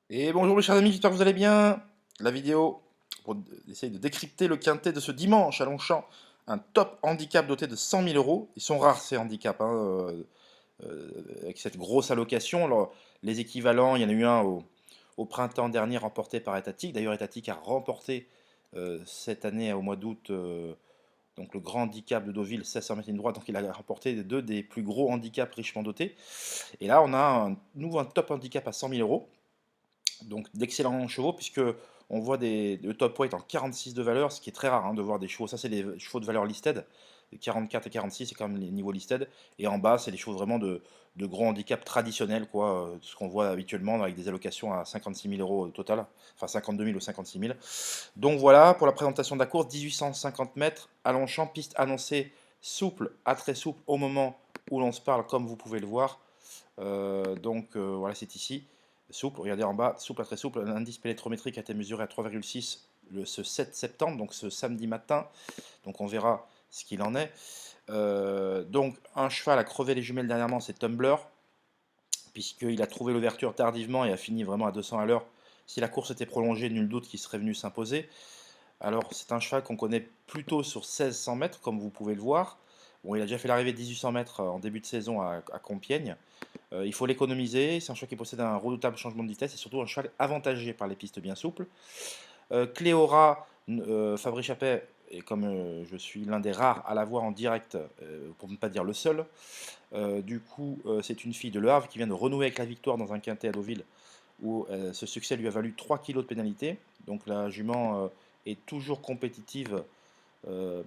Et bonjour mes chers amis, j'espère que vous allez bien. La vidéo pour essayer de décrypter le quintet de ce dimanche à Longchamp. Un top handicap doté de 100 000 euros. Ils sont rares ces handicaps, hein, avec cette grosse allocation. Alors, les équivalents, il y en a eu un au printemps dernier remporté par Etatic. D'ailleurs, Etatic a remporté cette année au mois d'août donc le grand handicap de Deauville, 1600 mètres ligne droite. Donc il a remporté deux des plus gros handicaps richement dotés. Et là, on a nouveau un top handicap à 100 000 euros. Donc d'excellents chevaux, puisque on voit le top weight en 46 de valeur, ce qui est très rare, hein, de voir des chevaux. Ça, c'est les chevaux de valeur listed. 44 et 46, c'est quand même les niveaux listed. Et en bas, c'est les chevaux vraiment de gros handicap traditionnels, quoi, ce qu'on voit habituellement avec des allocations à 56 000 euros au total, enfin 52 000 ou 56 000. Donc voilà pour la présentation de la course, 1850 mètres à Longchamp, piste annoncée souple à très souple au moment où l'on se parle, comme vous pouvez le voir. Voilà, c'est ici. Souple, regardez en bas, souple à très souple. L'indice pénétrométrique a été mesuré à 3,6 ce 7 septembre, donc ce samedi matin. Donc on verra ce qu'il en est. Donc un cheval a crevé les jumelles dernièrement, c'est Tumblr, puisqu'il a trouvé l'ouverture tardivement et a fini vraiment à 200 à l'heure. Si la course était prolongée, nul doute qu'il serait venu s'imposer. Alors, c'est un cheval qu'on connaît plutôt sur 1600 mètres, comme vous pouvez le voir. Bon, il a déjà fait l'arrivée de 1800 mètres en début de saison à Compiègne. Il faut l'économiser. C'est un cheval qui possède un redoutable changement de vitesse et surtout un cheval avantagé par les pistes bien souples. Cléora, Fabrice Chappet, et comme je suis l'un des rares à la voir en direct, pour ne pas dire le seul, c'est une fille de Le Havre qui vient de renouer avec la victoire dans un quintet à Deauville où ce succès lui a valu 3 kilos de pénalité. Donc la jument est toujours compétitive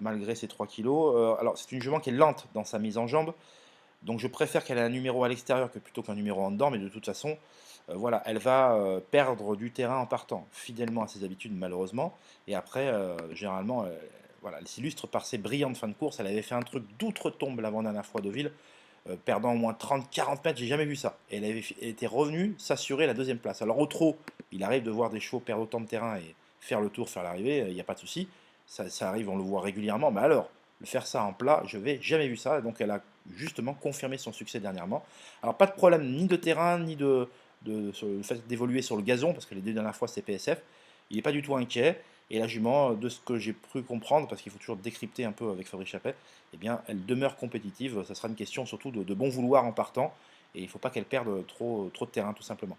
malgré ces 3 kilos. Alors c'est une jument qui est lente dans sa mise en jambe, donc je préfère qu'elle ait un numéro à l'extérieur que plutôt qu'un numéro en dedans, mais de toute façon, voilà, elle va perdre du terrain en partant, fidèlement à ses habitudes malheureusement. Et après, généralement, voilà, elle s'illustre par ses brillantes fins de course. Elle avait fait un truc d'outre-tombe l'avant-dernière fois à Deauville, perdant au moins 30-40 mètres, j'ai jamais vu ça. Et elle était revenue s'assurer la deuxième place. Alors au trot, il arrive de voir des chevaux perdre autant de terrain et faire le tour, faire l'arrivée, il n'y a pas de souci. Ça arrive, on le voit régulièrement. Mais alors, le faire ça en plat, je n'avais jamais vu ça. Donc elle a justement confirmé son succès dernièrement. Alors pas de problème ni de terrain, ni sur le fait d'évoluer sur le gazon, parce que les deux dernières fois c'était PSF. Il n'est pas du tout inquiet. Et la jument, de ce que j'ai pu comprendre, parce qu'il faut toujours décrypter un peu avec Fabrice Chappet, eh bien, elle demeure compétitive. Ça sera une question surtout de bon vouloir en partant. Et il ne faut pas qu'elle perde trop de terrain, tout simplement.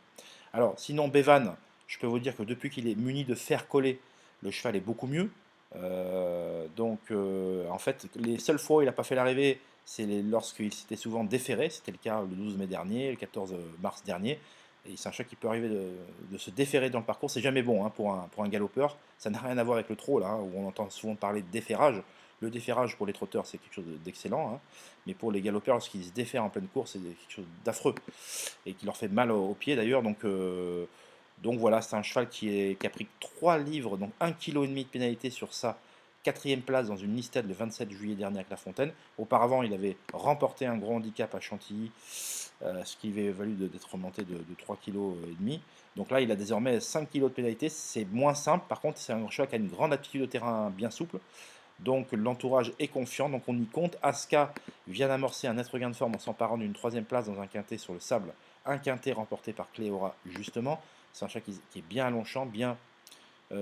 Alors, sinon, Bevan, je peux vous dire que depuis qu'il est muni de fer collé, le cheval est beaucoup mieux. En fait, les seules fois où il n'a pas fait l'arrivée, c'est lorsqu'il s'était souvent déféré. C'était le cas le 12 mai dernier, le 14 mars dernier. Et c'est un cheval qui peut arriver de se déférer dans le parcours. C'est jamais bon, hein, pour un galopeur. Ça n'a rien à voir avec le trot, là, hein, où on entend souvent parler de déferrage. Le déferrage pour les trotteurs, c'est quelque chose d'excellent, hein. Mais pour les galopeurs, lorsqu'ils se défèrent en pleine course, c'est quelque chose d'affreux et qui leur fait mal aux pieds d'ailleurs. Donc voilà, c'est un cheval qui a pris 3 livres, donc 1,5 kg de pénalité sur sa quatrième place dans une listed le 27 juillet dernier avec La Fontaine. Auparavant, il avait remporté un gros handicap à Chantilly, ce qui lui avait valu d'être remonté de 3,5 kg. Donc là, il a désormais 5 kg de pénalité. C'est moins simple. Par contre, c'est un cheval qui a une grande aptitude au terrain bien souple. Donc l'entourage est confiant, donc on y compte. Aska vient d'amorcer un net regain de forme en s'emparant d'une troisième place dans un quintet sur le sable. Un quintet remporté par Cléora, justement. C'est un chat qui est bien à Longchamp, bien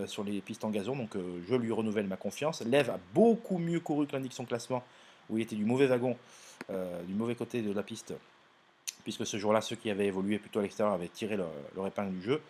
sur les pistes en gazon, donc je lui renouvelle ma confiance. Lev a beaucoup mieux couru que l'indique son classement, où il était du mauvais wagon, du mauvais côté de la piste, puisque ce jour-là, ceux qui avaient évolué plutôt à l'extérieur avaient tiré leur épingle du jeu.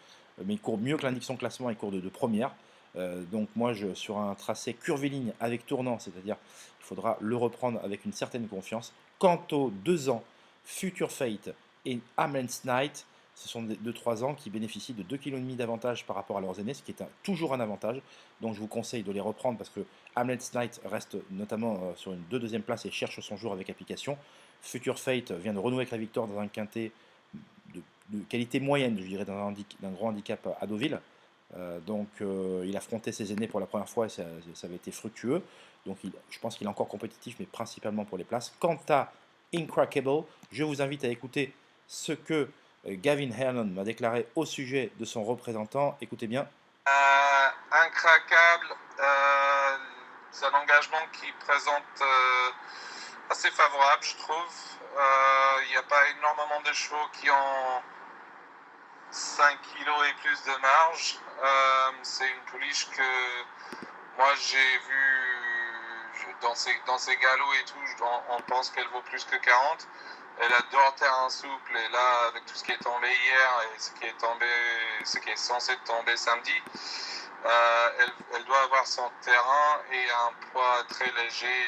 Mais il court mieux que l'indique son classement, il court de première. Donc moi, sur un tracé curviligne avec tournant, c'est-à-dire il faudra le reprendre avec une certaine confiance. Quant aux 2 ans, Future Fate et Hamlet's Night, ce sont des 2-3 ans qui bénéficient de 2,5 kg d'avantage par rapport à leurs aînés, ce qui est toujours un avantage. Donc je vous conseille de les reprendre parce que Hamlet's Night reste notamment sur une deuxième place et cherche son jour avec application. Future Fate vient de renouer avec la victoire dans un quintet de qualité moyenne, je dirais, d'un gros handicap à Deauville. Il affrontait ses aînés pour la première fois et ça avait été fructueux. Donc je pense qu'il est encore compétitif, mais principalement pour les places. Quant à Incredible, je vous invite à écouter ce que Gavin Hernon m'a déclaré au sujet de son représentant. Écoutez bien. Incraquable, c'est un engagement qui présente assez favorable, je trouve. Il n'y a pas énormément de chevaux qui ont 5 kilos et plus de marge. C'est une pouliche que moi j'ai vu dans ses galops et tout, on pense qu'elle vaut plus que 40. Elle adore terrain souple et là avec tout ce qui est tombé hier et ce qui est censé tomber samedi, elle doit avoir son terrain et un poids très léger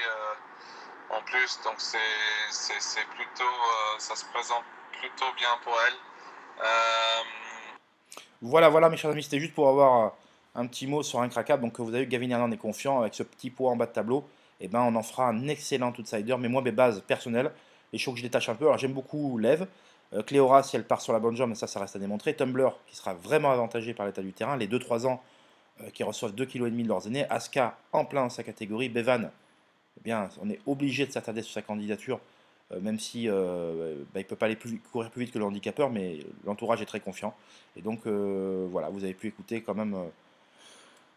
en plus, donc c'est plutôt ça se présente plutôt bien pour elle. Voilà, voilà, mes chers amis, c'était juste pour avoir un petit mot sur un craquable. Donc, vous avez vu, Gavin Hernan est confiant avec ce petit poids en bas de tableau. Et ben, on en fera un excellent outsider. Mais moi, mes bases personnelles, les choses que je détache un peu. Alors, j'aime beaucoup Lev. Cléora, si elle part sur la bonne jambe, mais ça reste à démontrer. Tumblr, qui sera vraiment avantagé par l'état du terrain. Les 2-3 ans qui reçoivent 2,5 kg de leurs aînés. Aska, en plein dans sa catégorie. Bevan, eh bien, on est obligé de s'attarder sur sa candidature, même si bah, il ne peut pas aller courir plus vite que le handicapeur, mais l'entourage est très confiant. Et donc, voilà, vous avez pu écouter quand même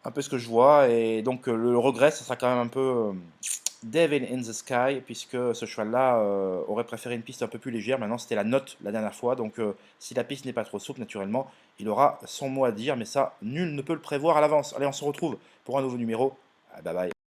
un peu ce que je vois. Et donc, le regret, ça sera quand même un peu Devil in the Sky, puisque ce cheval-là aurait préféré une piste un peu plus légère. Maintenant, c'était la note la dernière fois. Donc, si la piste n'est pas trop souple, naturellement, il aura son mot à dire. Mais ça, nul ne peut le prévoir à l'avance. Allez, on se retrouve pour un nouveau numéro. Bye bye.